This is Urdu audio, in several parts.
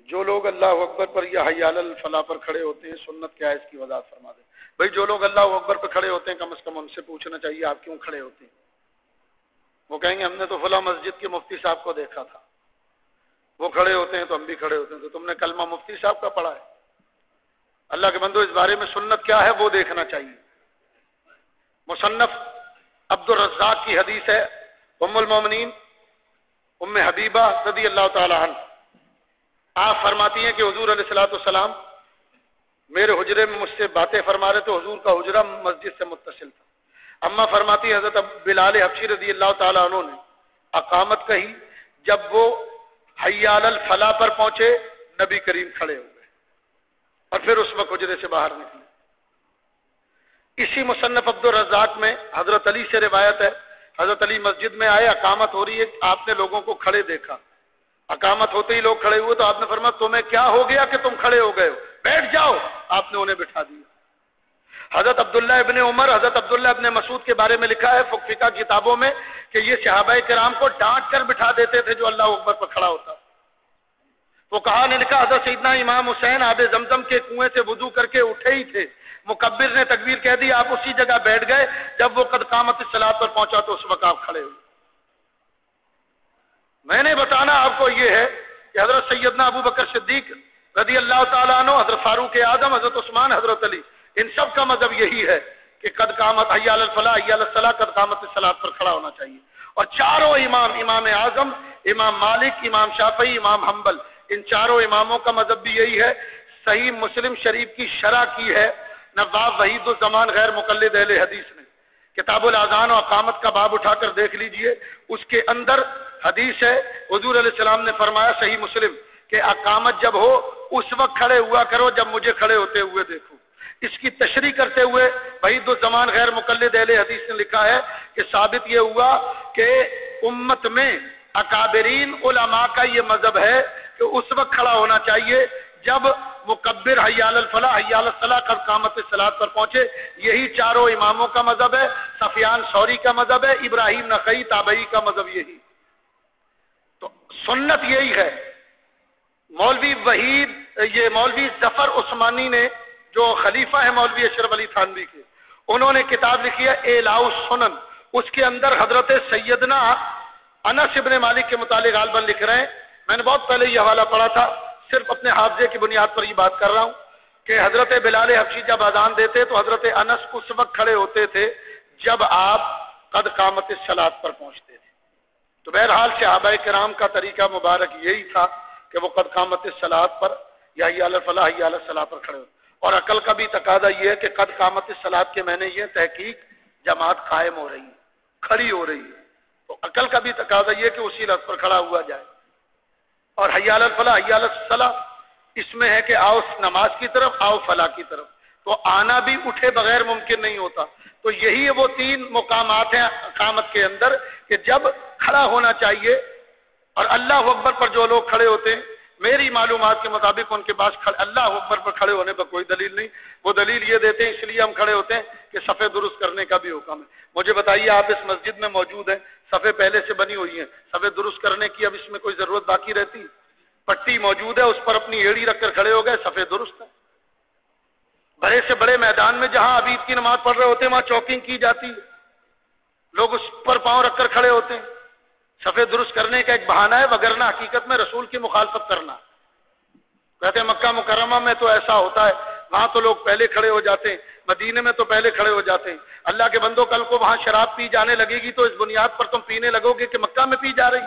جو لوگ اللہ اکبر پر یا حی علی الفلاح پر کھڑے ہوتے ہیں سنت کیا ہے اس کی وضاحت فرما دیں۔ بھائی جو لوگ اللہ اکبر پر کھڑے ہوتے ہیں کم از کم ان سے پوچھنا چاہیے آپ کیوں کھڑے ہوتے ہیں؟ وہ کہیں گے ہم نے تو فلاں مسجد کے مفتی صاحب کو دیکھا تھا، وہ کھڑے ہوتے ہیں تو ہم بھی کھڑے ہوتے ہیں۔ تو تم نے کلمہ مفتی صاحب کا پڑھا ہے؟ اللہ کے بندو اس بارے میں سنت کیا ہے وہ دیکھنا چاہیے۔ مصنف عبد الرزاق کی حدیث ہے، ام المومنین ام حبیبہ رضی اللہ تعالی عنہ آپ فرماتی ہیں کہ حضور علیہ الصلوۃ والسلام میرے حجرے میں مجھ سے باتیں فرما رہے تھے، حضور کا حجرہ مسجد سے متصل تھا۔ اما فرماتی حضرت بلال حبشی رضی اللہ تعالی عنہ نے اقامت کہی، جب وہ حی علی الفلاح پر پہنچے نبی کریم کھڑے ہو گئے اور پھر اس وقت حجرے سے باہر نکلے۔ اسی مصنف عبد الرزاق میں حضرت علی سے روایت ہے، حضرت علی مسجد میں آئے، اقامت ہو رہی ہے، آپ نے لوگوں کو کھڑے دیکھا، اقامت ہوتے ہی لوگ کھڑے ہوئے تو آپ نے فرمایا تمہیں کیا ہو گیا کہ تم کھڑے ہو گئے ہو، بیٹھ جاؤ، آپ نے انہیں بٹھا دیا۔ حضرت عبداللہ ابن عمر، حضرت عبداللہ ابن مسعود کے بارے میں لکھا ہے فقہ کتابوں میں کہ یہ صحابہ کرام کو ڈانٹ کر بٹھا دیتے تھے جو اللہ اکبر پر کھڑا ہوتا۔ وہ کہا نے لکھا حضرت سیدنا امام حسین آب زمزم کے کنویں سے وضو کر کے اٹھے ہی تھے، مکبر نے تکبیر کہہ دی، آپ اسی جگہ بیٹھ گئے، جب وہ قد قامت الصلاۃ پر پہنچا تو اس وقت آپ کھڑے ہوئے۔ میں نے بتانا آپ کو یہ ہے کہ حضرت سیدنا ابو بکر صدیق رضی اللہ تعالیٰ عنہ، حضرت فاروق اعظم، حضرت عثمان، حضرت علی، ان سب کا مذہب یہی ہے کہ قد قامت حی علی الفلاح حی علی الصلاح قد قامت الصلاۃ پر کھڑا ہونا چاہیے۔ اور چاروں امام، امام اعظم، امام مالک، امام شافعی، امام حنبل، ان چاروں اماموں کا مذہب بھی یہی ہے۔ صحیح مسلم شریف کی شرح کی ہے نواب وحید الزمان غیر مقلد اہل حدیث نے، کتاب الاذان و اقامت کا باب اٹھا کر دیکھ لیجئے، اس کے اندر حدیث ہے حضور علیہ السلام نے فرمایا صحیح مسلم کہ اقامت جب ہو اس وقت کھڑے ہوا کرو جب مجھے کھڑے ہوتے ہوئے دیکھو۔ اس کی تشریح کرتے ہوئے وحید الزمان غیر مقلد اہل حدیث نے لکھا ہے کہ ثابت یہ ہوا کہ امت میں اکابرین علماء کا یہ مذہب ہے کہ اس وقت کھڑا ہونا چاہیے جب مکبر حی علی الفلاح حی علی الصلاح قد قامت الصلاۃ پر پہنچے۔ یہی چاروں اماموں کا مذہب ہے، سفیان ثوری کا مذہب ہے، ابراہیم نخعی تابعی کا مذہب یہی۔ تو سنت یہی ہے۔ مولوی وحید، یہ مولوی ظفر عثمانی نے جو خلیفہ ہے مولوی اشرف علی تھانوی کے، انہوں نے کتاب لکھی ہے اعلاء السنن، اس کے اندر حضرت سیدنا انس ابن مالک کے متعلق غالباً لکھ رہے ہیں، میں نے بہت پہلے یہ حوالہ پڑھا تھا، صرف اپنے حافظے کی بنیاد پر یہ بات کر رہا ہوں کہ حضرت بلال حبشی جب اذان دیتے تو حضرت انس اس وقت کھڑے ہوتے تھے جب آپ قد قامت الصلاۃ پر پہنچتے تھے۔ تو بہرحال صحابہ کرام کا طریقہ مبارک یہی تھا کہ وہ قد قامت الصلاۃ پر یا حی علی الفلاح حی علی الصلاح پر کھڑے ہوتے، اور عقل کا بھی تقاضا یہ ہے کہ قد قامت الصلاۃ کے معنی یہ تحقیق جماعت قائم ہو رہی ہے، کھڑی ہو رہی ہے، تو عقل کا بھی تقاضا یہ کہ اسی لفظ پر کھڑا ہوا جائے۔ اور حی علی الفلاح حی علی الصلاح اس میں ہے کہ آؤ نماز کی طرف، آؤ فلاح کی طرف، تو آنا بھی اٹھے بغیر ممکن نہیں ہوتا۔ تو یہی وہ تین مقامات ہیں اقامت کے اندر کہ جب کھڑا ہونا چاہیے، اور اللہ اکبر پر جو لوگ کھڑے ہوتے ہیں میری معلومات کے مطابق ان کے پاس اللہ اکبر پر کھڑے ہونے پر کوئی دلیل نہیں، وہ دلیل یہ دیتے ہیں اس لیے ہم کھڑے ہوتے ہیں کہ صفیں درست کرنے کا بھی حکم ہے۔ مجھے بتائیے آپ اس مسجد میں موجود ہیں، صفیں پہلے سے بنی ہوئی ہیں، صفیں درست کرنے کی اب اس میں کوئی ضرورت باقی رہتی؟ پٹی موجود ہے، اس پر اپنی ایڑی رکھ کر کھڑے ہو گئے، صفیں درست ہیں۔ بڑے سے بڑے میدان میں جہاں اب عید کی نماز پڑھ رہے ہوتے ہیں وہاں چوکنگ کی جاتی ہے، لوگ اس پر پاؤں رکھ کر کھڑے ہوتے ہیں، صفیں درست کرنے کا ایک بہانہ ہے، وگرنہ حقیقت میں رسول کی مخالفت کرنا۔ کہتے ہیں مکہ مکرمہ میں تو ایسا ہوتا ہے، وہاں تو لوگ پہلے کھڑے ہو جاتے ہیں، مدینے میں تو پہلے کھڑے ہو جاتے ہیں۔ اللہ کے بندوں کل کو وہاں شراب پی جانے لگے گی تو اس بنیاد پر تم پینے لگو گے کہ مکہ میں پی جا رہی۔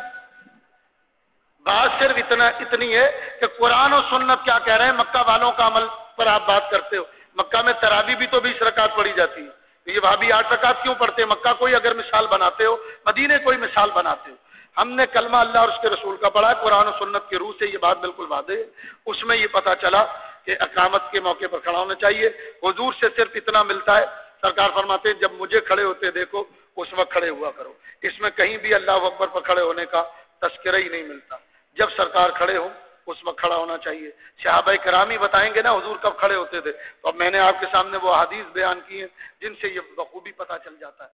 بات صرف اتنی ہے کہ قرآن و سنت کیا کہہ رہے ہیں، مکہ والوں کا عمل پر آپ بات کرتے ہو۔ مکہ میں تراویح بھی تو 20 رکعت پڑھی جاتی ہے، تو یہ وہاں بھی 8 رکعت کیوں پڑھتے ہیں؟ مکہ کوئی اگر مثال بناتے ہو، مدینے کوئی مثال بناتے ہو۔ ہم نے کلمہ اللہ اور اس کے رسول کا پڑھا ہے، قرآن و سنت کی روح سے یہ بات بالکل واضح ہے۔ اس میں یہ پتہ چلا کہ اقامت کے موقع پر کھڑا ہونا چاہیے۔ حضور سے صرف اتنا ملتا ہے، سرکار فرماتے ہیں جب مجھے کھڑے ہوتے دیکھو اس وقت کھڑے ہوا کرو۔ اس میں کہیں بھی اللہ اکبر پر کھڑے ہونے کا تذکرہ ہی نہیں ملتا۔ جب سرکار کھڑے ہوں اس وقت کھڑا ہونا چاہیے۔ صحابہ کرام ہی بتائیں گے نا حضور کب کھڑے ہوتے تھے، تو اب میں نے آپ کے سامنے وہ احادیث بیان کی ہیں جن سے یہ بخوبی پتہ چل جاتا ہے۔